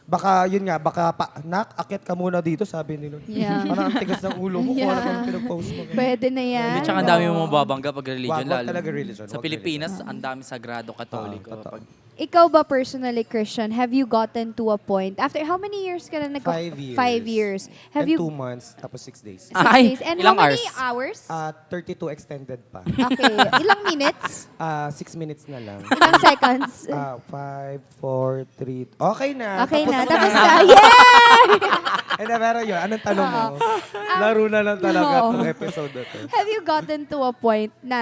Baka, yun nga, baka akyat ka muna dito, sabi ni Lord. Yeah. Parang ang tigas ng ulo mo, kung ano Yeah. pa pinag-post mo. Pwede na yan. Hindi, tsaka ang dami mo mababangga pag religion. Wag lalo. talaga religion, Sa wag Pilipinas, ang dami sagrado katoliko. totoo. Ikaw ba personally, Christian, have you gotten to a point, after how many years ka na 5 years. 5 years. Have And you 2 months, tapos 6 days. 6 Ay, days? And ilang how many hours? hours? 32 extended pa. Okay. Ilang minutes? 6 minutes na lang. Ilang seconds? 5, 4, 3. Okay na. Okay na. Tapos Tapos na. Yay! And pero yun, anong tanong mo? Laro na lang talaga Oo. itong episode na to. Have you gotten to a point na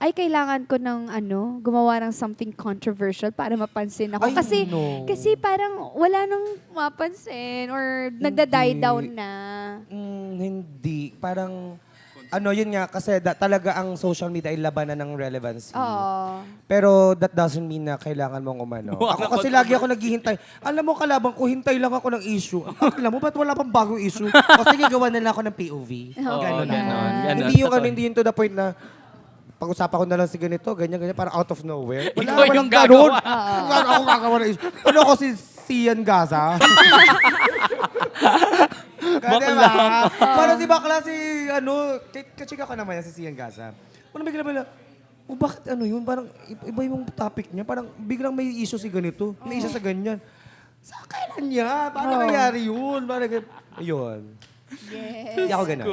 ay, kailangan ko ng gumawa ng something controversial para mapansin ako. Ay, Kasi, no. kasi parang wala nang mapansin or nagda-die down na. Hindi. Parang, yun nga, kasi talaga ang social media ay labanan ng relevancy. Oo. Pero that doesn't mean na kailangan mong umano. Ako kasi lagi ako naghihintay. Alam mo, kalabang ko, hintay lang ako ng issue. Alam mo, ba't wala pang bagong issue? O sige, gawa na lang ako ng POV. Oo, Ganon na. ganon. Hindi yung hindi yun to the point na pag-usapan ko na lang si ganito, ganyan, parang out of nowhere. Ikaw walang yung gagawa. ganon. Ako gagawa ng issue. Ano ako si Sian Gaza? Diba? Parang si bakla si, kachika ko naman yan si Sian Gaza. Parang bigla bigla, bakit yun? Parang iba yung topic niya. Parang biglang may issue si ganito. May issue sa ganyan. Sa kailan niya? Paano nangyari yun? Parang, yun. Yes. Hindi ako ganun.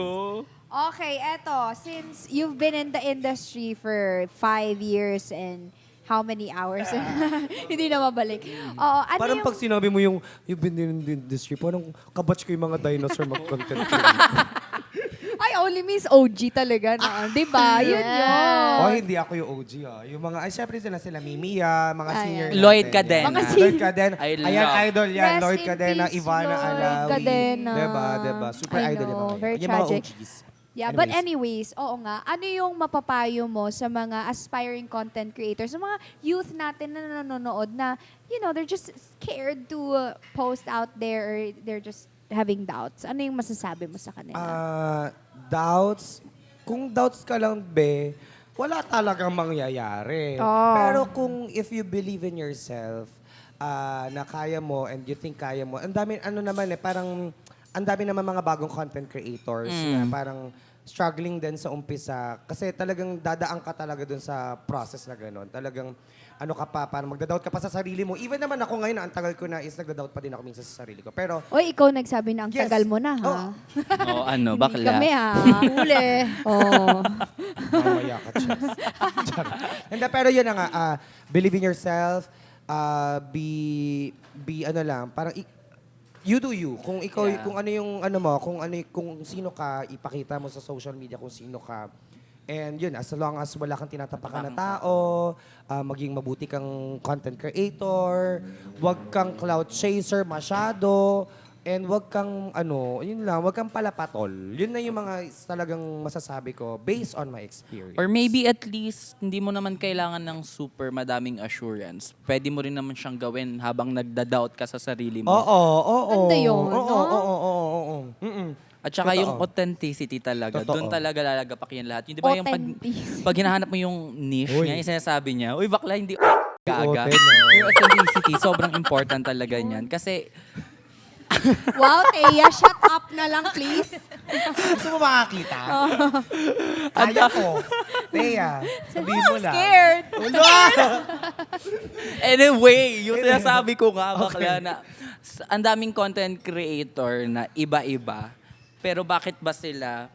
Okay, eto. Since you've been in the industry for 5 years and how many hours? Hindi na mabalik. Oo, ano Parang yung... pag sinabi mo yung you've been in the industry, parang kabatch ko yung mga dinosaur mag-content. Ay, only Miss OG talaga na. Di ba? Yun yun. Oh, hindi ako yung OG. Yung mga, syempre sila Mimia, mga senior natin. Lloyd Cadena. Mga Lloyd Cadena. I Ayan, love. idol yan. Rest Lloyd in Cadena, peace, Ivana Lloyd Alawi. Cadena. Diba? Super I idol yung know, mga very yun. Yung mga tragic. OGs. Yeah, but anyways, oo nga, ano yung mapapayo mo sa mga aspiring content creators, sa mga youth natin na nanonood na, they're just scared to post out there or they're just having doubts. Ano yung masasabi mo sa kanila? Doubts. Kung doubts ka lang, be, wala talagang mangyayari. Oh. Pero kung if you believe in yourself, na kaya mo and you think kaya mo, ang dami, parang, ang dami naman mga bagong content creators na parang struggling din sa umpisa. Kasi talagang dadaan ka talaga dun sa process na gano'n. Talagang parang magda-doubt ka pa sa sarili mo. Even naman ako ngayon, ang tagal ko na is nagda-doubt pa din ako minsan sa sarili ko. Pero, Oy, ikaw nagsabi na ang Yes. tagal mo na, ha? Oh. Oo, Hindi bakla. kami, ha? Huli. Oh. mamaya ka, Chess. Hindi, pero yun na nga, believe in yourself, be parang you do you. Kung ikaw, Yeah. kung kung sino ka, ipakita mo sa social media kung sino ka. And yun, as long as wala kang tinatapakan na tao, maging mabuti kang content creator, wag kang cloud chaser masyado, and wag kang wag kang palapatol. Yun na yung mga talagang masasabi ko based on my experience. Or maybe at least, hindi mo naman kailangan ng super madaming assurance. Pwede mo rin naman siyang gawin habang nagda-doubt ka sa sarili mo. Oo. Ganda yun, no? Oo. Mm-mm. At saka Totoo. yung authenticity talaga. Totoo. Doon talaga lalagapak yan lahat. Yung, di ba yung Authentic. pag hinahanap mo yung niche Uy. niya, yung sinasabi niya, uy, bakla, hindi gaga. Open, no? Yung authenticity, sobrang important talaga niyan. Kasi, Wow, Thea, shut up na lang, please. Gusto mo makakita? Kaya ko. Teya, sabihin mo lang. Scared. anyway, yung sinasabi ko nga, bakla, na ang daming content creator na iba-iba, pero bakit ba sila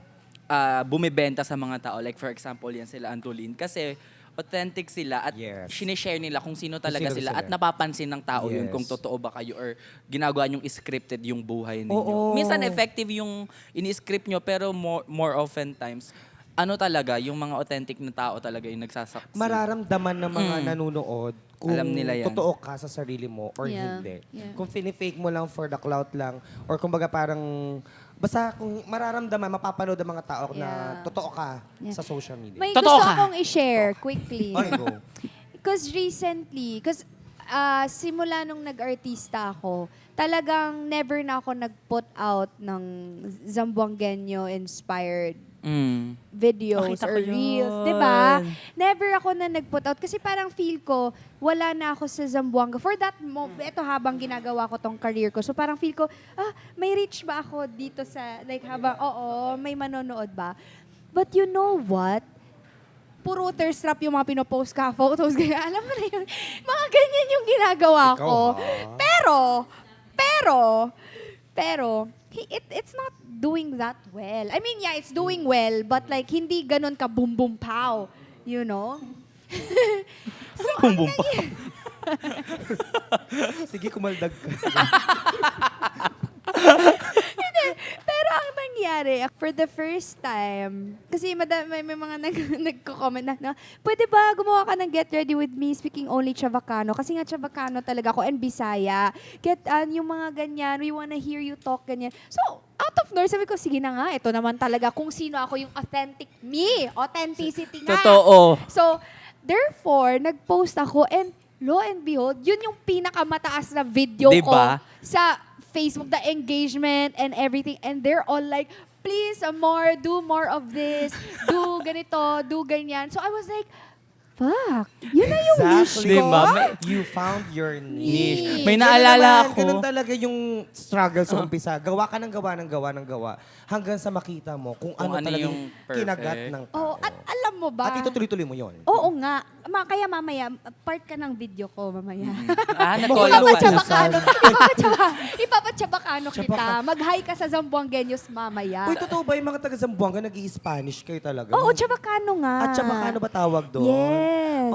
bumibenta sa mga tao? Like for example, yan sila Antolin. Kasi authentic sila at Yes. sinishare nila kung sino talaga sino sila sila. at napapansin ng tao yun Yes. kung totoo ba kayo or ginagawa nyong scripted yung buhay ninyo. Oo. Minsan effective yung ini-script nyo pero more often times, talaga, yung mga authentic na tao talaga yung nagsasaksi. Mararamdaman ng mga nanonood kung Alam nila yan. totoo ka sa sarili mo or Yeah. hindi. Yeah. Kung fake mo lang for the clout lang or kumbaga parang basta kung mararamdaman, mapapanood ang mga tao na Yeah. totoo ka Yeah. sa social media. May Totoo gusto ka. akong i-share quickly. Ay, go. Because simula nung nag-artista ako, talagang never na ako nag-put out ng Zamboangueño inspired videos Nakita or ko reels, yun. 'di ba? Never ako na nag-put out kasi parang feel ko wala na ako sa Zamboanga for that eto habang ginagawa ko tong career ko. So parang feel ko, may reach ba ako dito sa like habang may manonood ba? But you know what? Puro thirst trap yung mga pinopost ka, photos, ganyan. Alam mo na yun, mga ganyan yung ginagawa Ikaw, ko. ha? Pero, it's not doing that well. I mean, yeah, it's doing well, but like, hindi ganun ka boom boom pow. You know? Bum bum pa. Sige, kumaldag ka. Pero ang nangyari, for the first time, kasi may mga nagko-comment na, pwede ba gumawa ka ng Get Ready With Me speaking only Chavacano? Kasi nga Chavacano talaga ako and Bisaya. Yung mga ganyan, we wanna hear you talk, ganyan. So, out of nowhere, sabi ko, sige na nga, ito naman talaga kung sino ako yung authentic me. Authenticity nga. Totoo. So, therefore, nag-post ako and lo and behold, yun yung pinakamataas na video ko Diba? sa Facebook, the engagement and everything. And they're all like, please, do more of this. Do ganito, do ganyan. So I was like, fuck, yun na yung wish Exactly. ko. Diba? You found your niche. May Ganun naalala naman, ako. Ganun talaga yung struggle sa umpisa. Gawa ka ng gawa. Hanggang sa makita mo kung ano ano talaga yung yung perfect. kinagat ng tao. Oh, at alam mo ba? At itutuloy-tuloy mo yun. Oo nga. Kaya mamaya, part ka ng video ko mamaya. Nag-collab pa. Ipapachabakano kita. Mag-hi ka sa Zamboangueños mamaya. Uy, totoo ba yung mga taga Zamboanga nag-i-Spanish kayo talaga? Oo, Chabacano nga. At Chabacano ba tawag doon? Yes.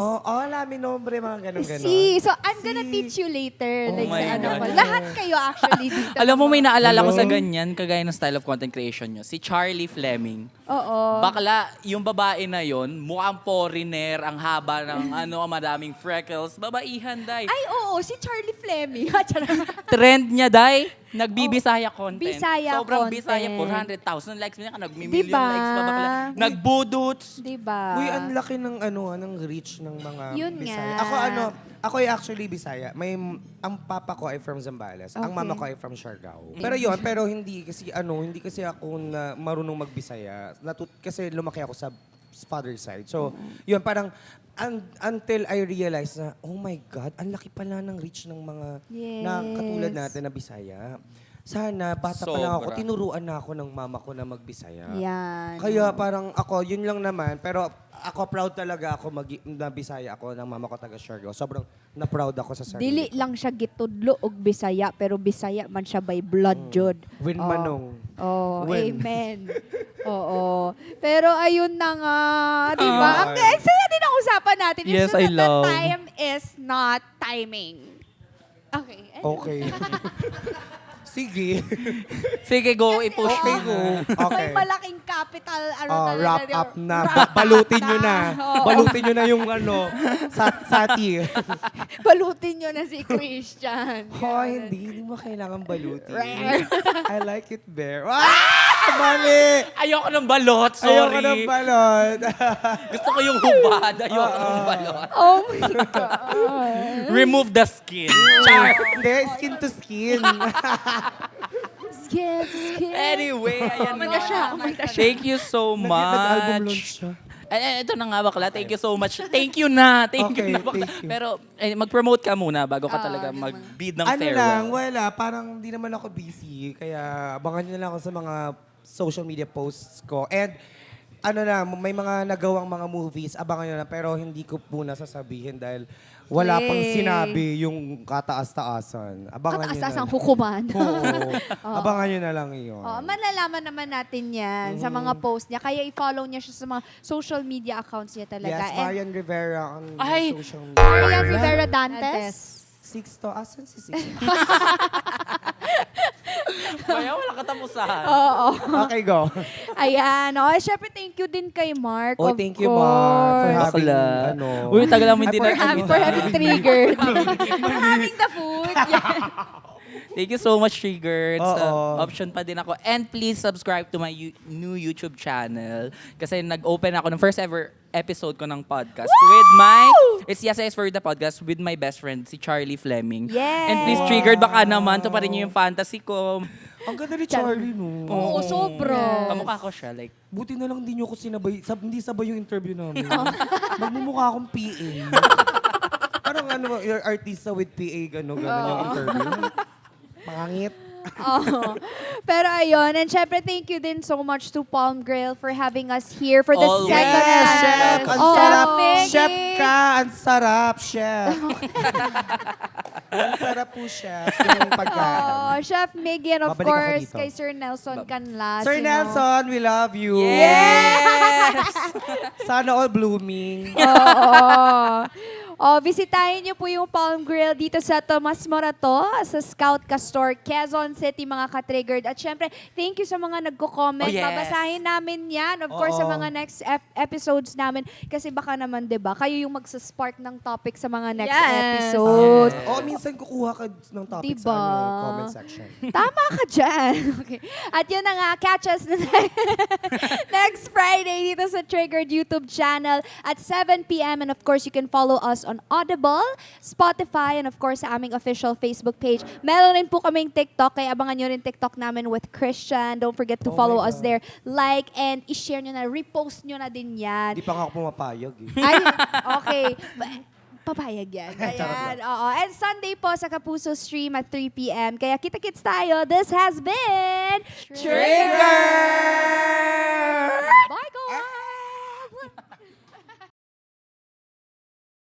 Lamin nombre, mga ganun-ganun. See, so I'm gonna teach you later. Oh like my sa ano God. ko. Lahat kayo actually dito. Alam mo, may naalala ko Hello? sa ganyan, kagaya ng style of content creation nyo. Si Charlie Fleming. Oo. Bakla, yung babae na yon, mukhang foreigner, ang haba ng madaming freckles. Babaihan, day. Ay, oo, si Charlie Fleming. Trend niya, day. Nagbibisaya content. Bisaya Sobrang content. Bisaya, 400,000 likes. Minsan ka, nagmi-million Diba? likes pa bakla. Nagbudots. Diba? Uy, ang laki ng reach ng mga Yun Bisaya. nga. Ako ay actually Bisaya. Ang papa ko ay from Zambales. Ang Okay. mama ko ay from Siargao. Pero hindi kasi ako na marunong magbisaya. Kasi lumaki ako sa father's side. So, yun parang until I realized na, oh my God, ang laki pala ng reach ng mga na katulad natin na Bisaya. Sana, bata pa lang ako, Sobra. tinuruan na ako ng mama ko na magbisaya. Yan. Kaya parang ako, yun lang naman. Pero ako, proud talaga ako na Bisaya ako ng mama ko taga Siargao. Sobrang na-proud ako sa sarili. Dili lang siya gitudlo og Bisaya, pero Bisaya man siya by blood, jud. Win manong. Oh, Win. amen. Oo. Pero ayun na nga, di ba? Ayun. Ang saya din ang usapan natin. It's Yes, just I that love. the time is not timing. Okay. Okay. Sige. Sige, go, i-push Okay, mo. go. May Okay. malaking capital. Wrap up na. Balutin nyo na. Oo. Balutin nyo na yung sati. Balutin nyo na si Christian. Hindi mo kailangan balutin. Rare. I like it bare. Mali! Ayoko ng balot, sorry. Ayoko ng balot. Gusto ko yung hubad. Ayoko ng balot. Oh my God. Remove the skin. Char. Hindi, skin to skin. Skin to skin. Anyway, ayan Kumanta siya, kumanta siya. Thank you so Nag-album launch much. siya. Ito na nga bakla. Thank you so much. Thank you na. Thank Okay, you na bakla. thank you. Pero mag-promote ka muna bago ka talaga mag-bid ng Ano farewell. lang, wala. Parang hindi naman ako busy. Kaya abangan nyo na lang ako sa mga social media posts ko. And may mga nagawang mga movies, abangan nyo na. Pero hindi ko muna sasabihin dahil wala pang Yay. sinabi yung kataas-taasan. Abangan nyo na Kataas-taas ang lang. hukuman. Oo. Abangan nyo na lang yun. Oh, malalaman naman natin yan sa mga post niya. Kaya i-follow niya siya sa mga social media accounts niya talaga. Yes, And Marian Rivera on Ay! social media. Marian Rivera Dantes. Sixto. Asan si Sixto? Kaya wala katapusan. Oo. Okay, go. Ayan. Syempre, thank you din kay Mark. Oh, of thank you, Mark, for course. having, Bakla. Uy, tagal lang hindi For having triggered. For having the food. Yan. Thank you so much, Triggered. Oo. Option pa din ako. And please subscribe to my new YouTube channel. Kasi nag-open ako ng first ever episode ko ng podcast with it's Yes Yes for the podcast with my best friend, si Charlie Fleming. Yes. And please, Triggered, baka naman, to pa rin yung fantasy ko. Ang ganda ni Charlie, no? Oo, sobra. Kamukha ko siya, like, Buti na lang hindi nyo ko sinabay, hindi sabay yung interview namin. Magmumukha akong PA. Parang your artista with PA, gano'n yung interview. Pangangit. Oo. Pero ayun, and syempre thank you din so much to Palm Grill for having us here for the Always. second Yes, time. chef! Ang Oh, sarap! Maggie. Chef ka! Ang sarap, chef! Ang sarap po, chef. Yung pagkain. Oh, Chef Miggy and of Babalik ako course dito. kay Sir Nelson Canlas. Sir you know. Nelson, we love you. yes! Sana all blooming. Oo. Oh, bisitahin niyo po yung Palm Grill dito sa Tomas Morato, sa Scout Castor, Quezon City, mga ka-triggered. At syempre, thank you sa mga nagko-comment. Oh, yes. Babasahin namin yan. Of course, sa Oo. mga next episodes namin. Kasi baka naman, di ba, kayo yung magsaspark ng topic sa mga next Yes. episode. Oo, minsan kukuha ka ng topic Diba? sa comment section. Tama ka dyan. Okay. At yun na nga, catch us na next Friday dito sa Triggered YouTube channel at 7 p.m. And of course, you can follow us on Audible, Spotify, and of course, sa aming official Facebook page. Meron rin po kaming TikTok, kaya abangan nyo rin TikTok namin with Christian. Don't forget to Oh follow my us God. there. Like and i-share nyo na, repost nyo na din yan. Hindi pa nga ako pumapayag eh. Ay, okay. Papayag yan. Ayan. Oo. And Sunday po sa Kapuso Stream at 3 p.m. Kaya kita-kits tayo. This has been Trigger!